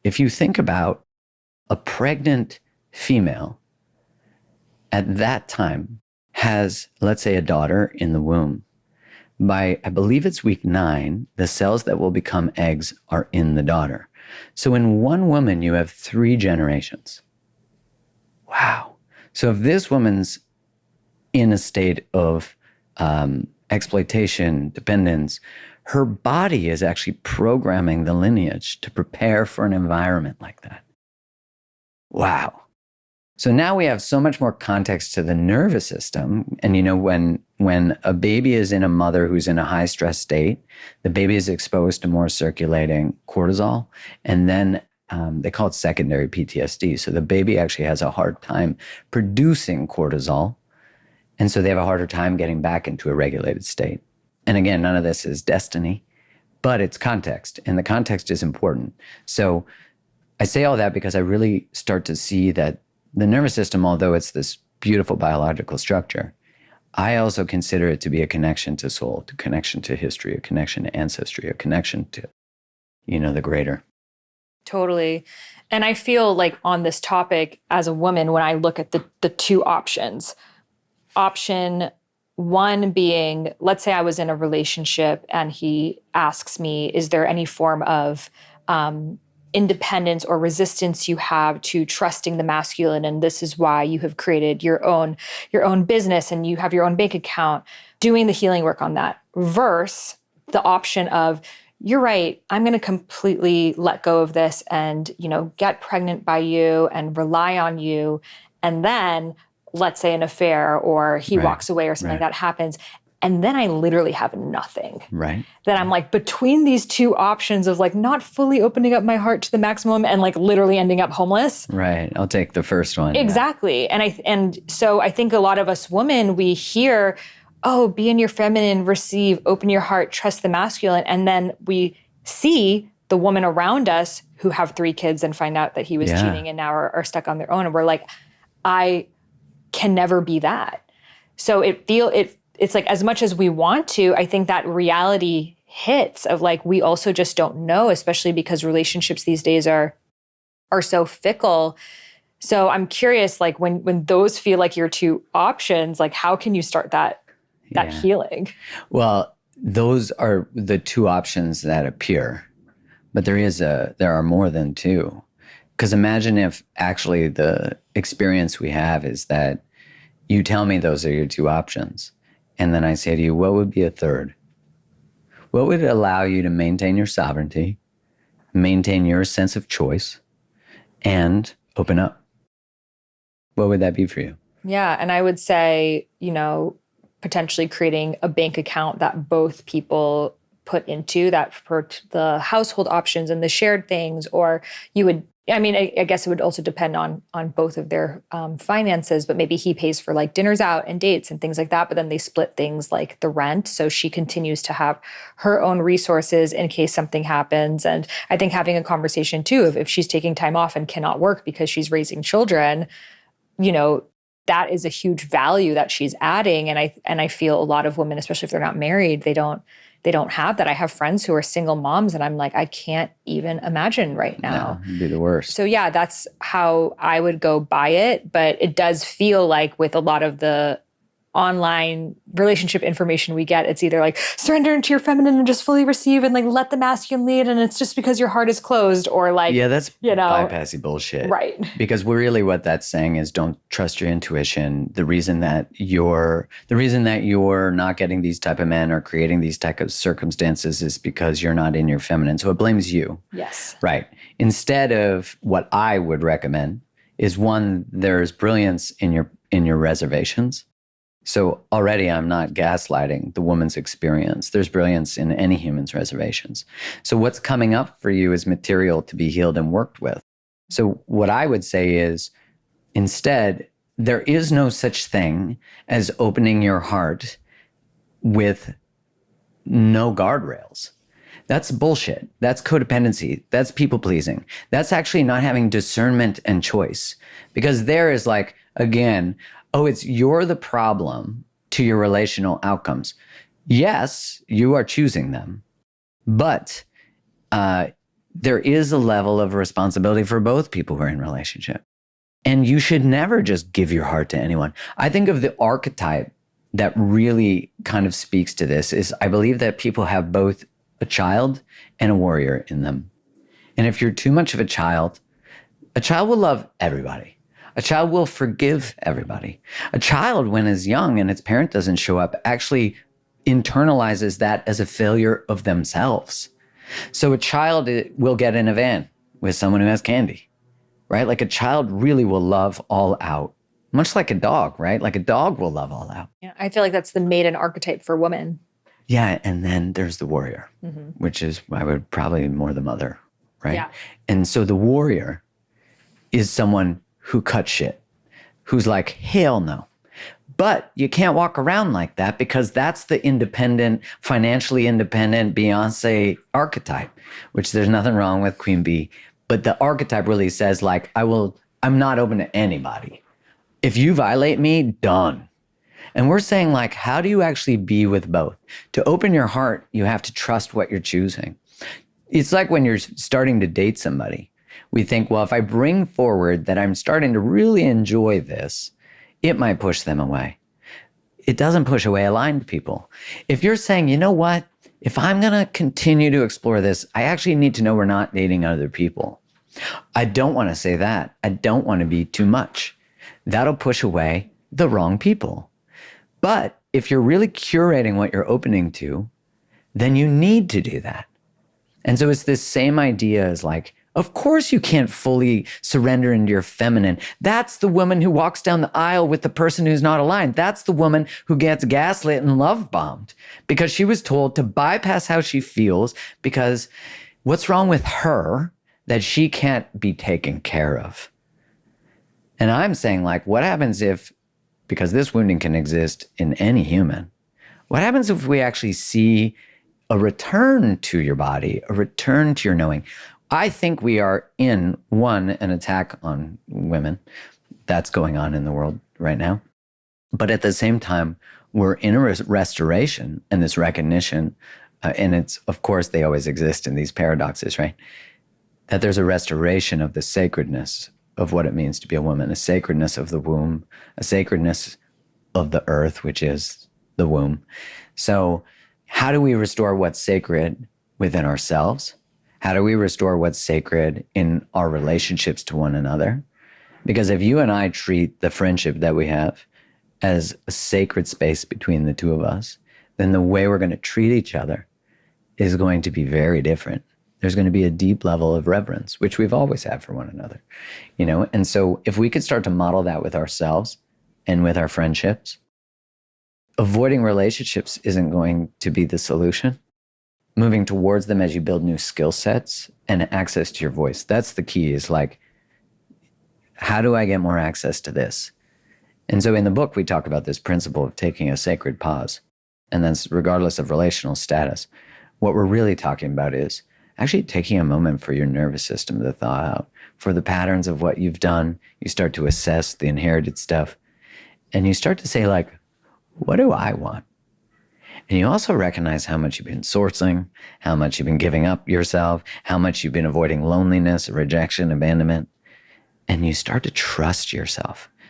if you think about a pregnant female at that time has, let's say, a daughter in the womb. By, I believe it's week 9, the cells that will become eggs are in the daughter. So in one woman, you have 3 generations. Wow. So if this woman's in a state of exploitation, dependence, her body is actually programming the lineage to prepare for an environment like that. Wow. So now we have so much more context to the nervous system. And when a baby is in a mother who's in a high stress state, the baby is exposed to more circulating cortisol. And then they call it secondary PTSD. So the baby actually has a hard time producing cortisol. And so they have a harder time getting back into a regulated state. And again, none of this is destiny, but it's context. And the context is important. So I say all that because I really start to see that the nervous system, although it's this beautiful biological structure, I also consider it to be a connection to soul, a connection to history, a connection to ancestry, a connection to, the greater. Totally. And I feel like on this topic, as a woman, when I look at the 2 options, option 1 being, let's say I was in a relationship and he asks me, is there any form of independence or resistance you have to trusting the masculine, and this is why you have created your own business and you have your own bank account, doing the healing work on that, versus the option of, you're right, I'm going to completely let go of this and, get pregnant by you and rely on you. And then let's say an affair or he walks away or something like that happens. And then I literally have nothing. Right. Then I'm like between these 2 options of like not fully opening up my heart to the maximum and like literally ending up homeless. Right. I'll take the first one. Exactly. Yeah. And so I think a lot of us women, we hear, oh, be in your feminine, receive, open your heart, trust the masculine. And then we see the woman around us who have 3 kids and find out that he was cheating and now are stuck on their own. And we're like, I can never be that. So it's like, as much as we want to, I think that reality hits of like, we also just don't know, especially because relationships these days are so fickle. So I'm curious, like when those feel like your 2 options, like how can you start that healing? Well, those are the 2 options that appear, but there are more than 2. Because imagine if actually the experience we have is that you tell me those are your 2 options. And then I say to you, what would be a third? What would allow you to maintain your sovereignty, maintain your sense of choice, and open up? What would that be for you? Yeah. And I would say, potentially creating a bank account that both people put into that for the household options and the shared things, or you would, I guess it would also depend on both of their finances, but maybe he pays for like dinners out and dates and things like that. But then they split things like the rent. So she continues to have her own resources in case something happens. And I think having a conversation too, if she's taking time off and cannot work because she's raising children, that is a huge value that she's adding. And I feel a lot of women, especially if they're not married, they don't have that. I have friends who are single moms and I'm like, I can't even imagine right now. No, it'd be the worst. So yeah, that's how I would go by it. But it does feel like with a lot of the online relationship information we get, it's either like surrender into your feminine and just fully receive and like let the masculine lead, and it's just because your heart is closed, or like, that's bypassy bullshit. Right. Because really what that's saying is don't trust your intuition. The reason that you're not getting these type of men or creating these type of circumstances is because you're not in your feminine. So it blames you. Yes. Right. Instead of what I would recommend is, 1, there's brilliance in your reservations. So already I'm not gaslighting the woman's experience. There's brilliance in any human's reservations. So what's coming up for you is material to be healed and worked with. So what I would say is, instead, there is no such thing as opening your heart with no guardrails. That's bullshit. That's codependency. That's people pleasing. That's actually not having discernment and choice. Because there is like, again, you're the problem to your relational outcomes. Yes, you are choosing them, but there is a level of responsibility for both people who are in relationship. And you should never just give your heart to anyone. I think of the archetype that really kind of speaks to this is I believe that people have both a child and a warrior in them. And if you're too much of a child will love everybody. A child will forgive everybody. A child, when it's young and its parent doesn't show up, actually internalizes that as a failure of themselves. So a child will get in a van with someone who has candy, right? Like a child really will love all out, much like a dog, right? Like a dog will love all out. Yeah, I feel like that's the maiden archetype for women. Yeah, and then there's the warrior, which is, I would probably more the mother, right? Yeah. And so the warrior is someone who cuts shit, who's like, hell no. But you can't walk around like that because that's the independent, financially independent Beyonce archetype, which there's nothing wrong with Queen Bee. But the archetype really says like, I'm not open to anybody. If you violate me, done. And we're saying like, how do you actually be with both? To open your heart, you have to trust what you're choosing. It's like when you're starting to date somebody. We think, well, if I bring forward that I'm starting to really enjoy this, it might push them away. It doesn't push away aligned people. If you're saying, you know what, if I'm going to continue to explore this, I actually need to know we're not dating other people. I don't want to say that. I don't want to be too much. That'll push away the wrong people. But if you're really curating what you're opening to, then you need to do that. And so it's this same idea as like, of course you can't fully surrender into your feminine. That's the woman who walks down the aisle with the person who's not aligned. That's the woman who gets gaslit and love bombed because she was told to bypass how she feels because what's wrong with her that she can't be taken care of? And I'm saying like, what happens if, because this wounding can exist in any human, what happens if we actually see a return to your body, a return to your knowing? I think we are in, an attack on women. That's going on in the world right now. But at the same time, we're in a restoration and this recognition, and it's, of course, they always exist in these paradoxes, right? That there's a restoration of the sacredness of what it means to be a woman, a sacredness of the womb, a sacredness of the earth, which is the womb. So how do we restore what's sacred within ourselves? How do we restore what's sacred in our relationships to one another? Because if you and I treat the friendship that we have as a sacred space between the two of us, then the way we're going to treat each other is going to be very different. There's going to be a deep level of reverence, which we've always had for one another, you know? And so if we could start to model that with ourselves and with our friendships, avoiding relationships isn't going to be the solution. Moving towards them as you build new skill sets and access to your voice. That's the key, is like, how do I get more access to this? And so in the book, we talk about this principle of taking a sacred pause. And that's regardless of relational status. What we're really talking about is actually taking a moment for your nervous system to thaw out, for the patterns of what you've done. You start to assess the inherited stuff. And you start to say like, what do I want? And you also recognize how much you've been sourcing, how much you've been giving up yourself, how much you've been avoiding loneliness, rejection, abandonment. And you start to trust yourself.